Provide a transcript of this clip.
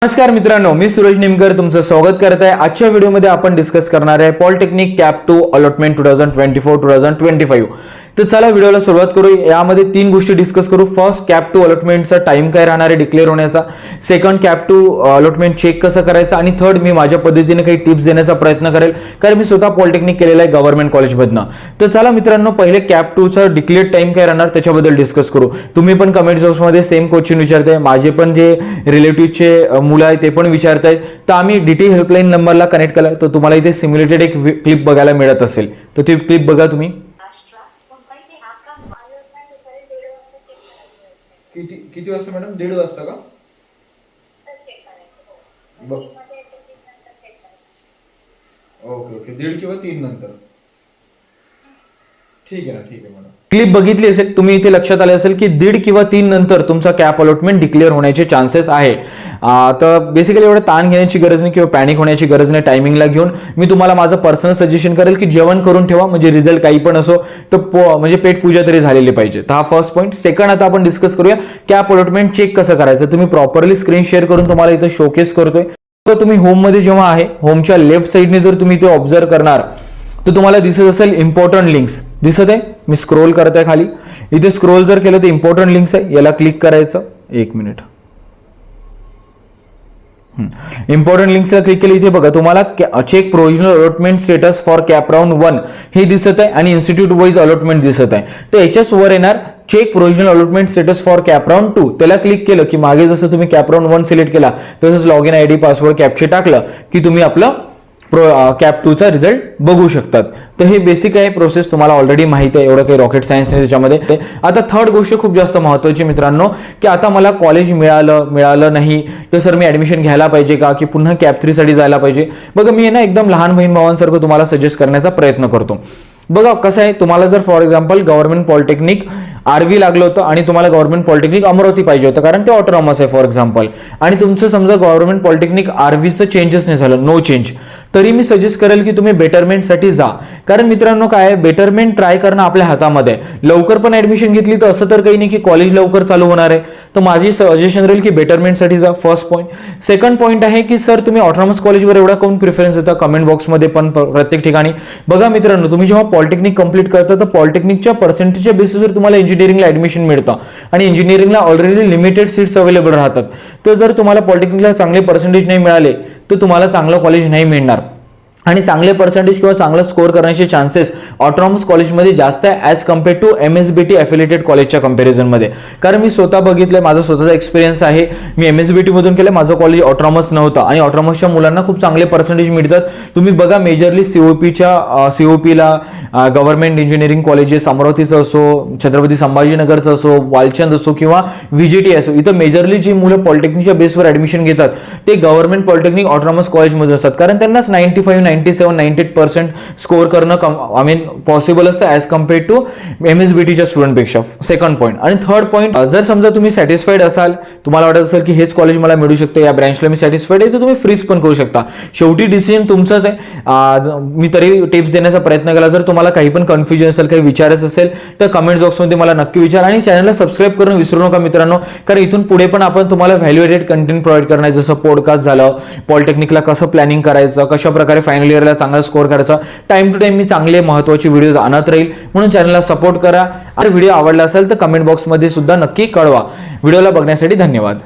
नमस्कार मित्रांनो, मी सुरेश निमकर तुमचं स्वागत करत आहे। आजच्या व्हिडिओमध्ये आपण डिस्कस करणार आहे पॉलिटेक्निक कॅप 2 अलॉटमेंट 2024-2025। तर चला व्हिडिओला सुरुवात करू। यामध्ये तीन गोष्टी डिस्कस करू। फर्स्ट, कॅप 2 अलॉटमेंटचा टाइम काय राहणार आहे डिक्लेअर होण्याचा, सेकंड कॅप 2 अलॉटमेंट चेक कसं करायचं, आणि थर्ड मी माझ्या पद्धतीने काही टिप्स देण्याचा प्रयत्न करेल, कारण मी स्वतः पॉलिटेक्निक केलेला आहे गव्हर्नमेंट कॉलेजमधनं। तर चला मित्रांनो, पहिले कॅप 2 चा डिक्लेअर टाइम काय राहणार त्याच्याबद्दल डिस्कस करू। तुम्ही पण कमेंट बॉक्समध्ये सेम क्वेश्चन विचारताय, माझे पण जे रिलेटिव्हचे मुलं आहेत ते पण विचारतायत, तर आम्ही डीटी हेल्पलाईन नंबरला कनेक्ट केला, तर तुम्हाला इथे सिम्युलेटेड एक क्लिप बघायला मिळत असेल, तर ती क्लिप बघा तुम्ही। किती वाजता मॅडम? 1:30 वाजता का? ओके ओके, 1:30 किंवा 3 नंतर। ठीक आहे ना, ठीक आहे मॅडम। क्लिप बघितली असेल तुम्ही, इथे लक्षात आले असेल की 1:30 किंवा 3 नंतर तुमचा कॅप अलॉटमेंट डिक्लेअर होण्याचे चान्सेस आहे। तर बेसिकली एवढं ताण घेण्याची गरज नाही किंवा पॅनिक होण्याची गरज नाही। टायमिंगला घेऊन मी तुम्हाला माझं पर्सनल सजेशन करेल की जेवण करून ठेवा, म्हणजे रिझल्ट काही पण असो तर म्हणजे पेट पूजा तरी झालेली पाहिजे। तर हा फर्स्ट पॉईंट। सेकंड, आता आपण डिस्कस करूया कॅप अलॉटमेंट चेक कसं करायचं। तुम्ही प्रॉपरली स्क्रीन शेअर करून तुम्हाला इथे शोकेस करतोय। तर तुम्ही होम मध्ये जेव्हा आहे, होमच्या लेफ्ट साइडने जर तुम्ही इथे ऑब्झर्व करणार तर तुम्हाला दिसत असेल इम्पॉर्टंट लिंक्स दिसत आहे। मी स्क्रोल करत आहे खाली, इथे स्क्रोल जर केलं तर इम्पॉर्टंट लिंक्स आहे, याला क्लिक करायचं। एक मिनिट, इम्पॉर्टंट लिंक्सला क्लिक केलं, इथे बघा तुम्हाला check provisional allotment status for CAP round 1 हे दिसत आहे आणि इन्स्टिट्यूट वाईज अलॉटमेंट दिसत आहे। तर याच्याच वर येणार check provisional allotment status for CAP round 2, त्याला क्लिक केलं की मागे जसं तुम्ही कॅप राउंड 1 सिलेक्ट केला तसंच लॉग इन आयडी पासवर्ड कॅप्चे टाकलं की तुम्ही आपलं कॅप 2 चा रिझल्ट बघू शकतात। तर हे बेसिक आहे प्रोसेस, तुम्हाला ऑलरेडी माहिती आहे, एवढं काही रॉकेट सायन्स नाही त्याच्यामध्ये। आता थर्ड गोष्ट खूप जास्त महत्त्वाची मित्रांनो, की आता मला कॉलेज मिळालं नाही तर सर मी ऍडमिशन घ्यायला पाहिजे का, की पुन्हा कॅप 3 साठी जायला पाहिजे। बघा मी ना एकदम लहान बहीण भावांसारखं तुम्हाला सजेस्ट करण्याचा प्रयत्न करतो। बघा कसं आहे, तुम्हाला जर for example government polytechnic Arvi लागलं होतं आणि तुम्हाला गव्हर्नमेंट पॉलिटेक्निक अमरावती पाहिजे होतं कारण ते ऑटोनॉमस आहे फॉर एक्झाम्पल, आणि तुमचं समजा गव्हर्नमेंट पॉलिटेक्निक आरवीचं चेंजेस नाही झालं, नो चेंज, तरी मी सजेस्ट करेल की तुम्ही बेटरमेंटसाठी जा। कारण मित्रांनो काय आहे, बेटरमेंट ट्राय करणं आपल्या हातामध्ये आहे। लवकर पण ऍडमिशन घेतली तर असं तर काही नाही की कॉलेज लवकर चालू होणार आहे, तर माझी सजेशन राहील की बेटरमेंटसाठी जा, फर्स्ट पॉईंट। सेकंड पॉईंट आहे की सर तुम्ही ऑटोनॉमस कॉलेजवर एवढा कोण प्रिफरन्स देता, कमेंट बॉक्समध्ये पण प्रत्येक ठिकाणी बघा मित्रांनो, तुम्ही जेव्हा पॉलिटेक्निक कंप्लीट करता तर पॉलिटेक्निकच्या पर्सेंटेजच्या बेसिसवर तुम्हाला इंजिनिअरिंगला ऍडमिशन मिळतं, आणि इंजिनिअरिंगला ऑलरेडी लिमिटेड सीट्स अवेलेबल राहतात। तर जर तुम्हाला पॉलिटेक्निकला चांगले पर्सेंटेज नाही मिळाले तर तुम्हाला चांगलं कॉलेज नाही मिळणार, आणि चांगले पर्सेंटेज किंवा चांगला स्कोर करण्याचे चान्सेस ऑटोनॉमस कॉलेजमध्ये जास्त आहे as compare to MSBT affiliated कॉलेजच्या कंपॅरिझनमध्ये। कारण मी स्वतः बघितलंय, माझा स्वतःचा एक्सपिरियन्स आहे, मी MSBT मधून केलं, माझं कॉलेज ऑटोनॉमस नव्हतं आणि ऑटोनॉमसच्या मुलांना खूप चांगले पर्सेंटेज मिळतात। तुम्ही बघा मेजरली COPला गव्हर्नमेंट इंजिनिअरिंग कॉलेजेस अमरावतीचं असो, छत्रपती संभाजीनगरचं असो, वालचंद असो किंवा VGT असो, इथं मेजरली जी मुलं पॉलिटेक्निकच्या बेसवर ऍडमिशन घेतात ते गव्हर्नमेंट पॉलिटेक्निक ऑटोनॉमस कॉलेजमध्ये असतात, कारण त्यांनाच 95, 97-98% स्कोर करणं पॉसिबल असतं ॲज कम्पेअर टू MSBTच्या स्टुडंटपेक्षा। Second point. आणि थर्ड पॉईंट, जर समजा तुम्ही सॅटिस्फाईड असाल, तुम्हाला वाटत असेल की हेच कॉलेज मला मिळू शकतं, या ब्रँचला मी सॅटिस्फाईड आहे, तर तुम्ही फ्रीज पण करू शकता। शेवटी डिसिजन तुमचाच आहे। मी तरी टिप्स देण्याचा प्रयत्न केला। जर तुम्हाला काही पण कन्फ्युजन असेल, काही विचारायचं असेल तर कमेंट बॉक्समध्ये मला नक्की विचार, आणि चॅनलला सबस्क्राईब करून विसरू नका मित्रांनो, कारण इथून पुढे पण आपण तुम्हाला व्हॅल्युएटेड कंटेंट प्रोव्हाइड करणार, जसं पॉडकास्ट झालं, पॉलिटेक्निकला कसं प्लॅनिंग करायचं, कशा प्रकारे फायनल इयरला चांगला स्कोर करायचा, टाइम टू टाइम मी चांगले महत्त्वाचे व्हिडिओज आणत राहील, म्हणून चॅनलला सपोर्ट करा। आणि व्हिडिओ आवडला असेल तर कमेंट बॉक्समध्ये सुद्धा नक्की कळवा। व्हिडिओला बघण्यासाठी धन्यवाद।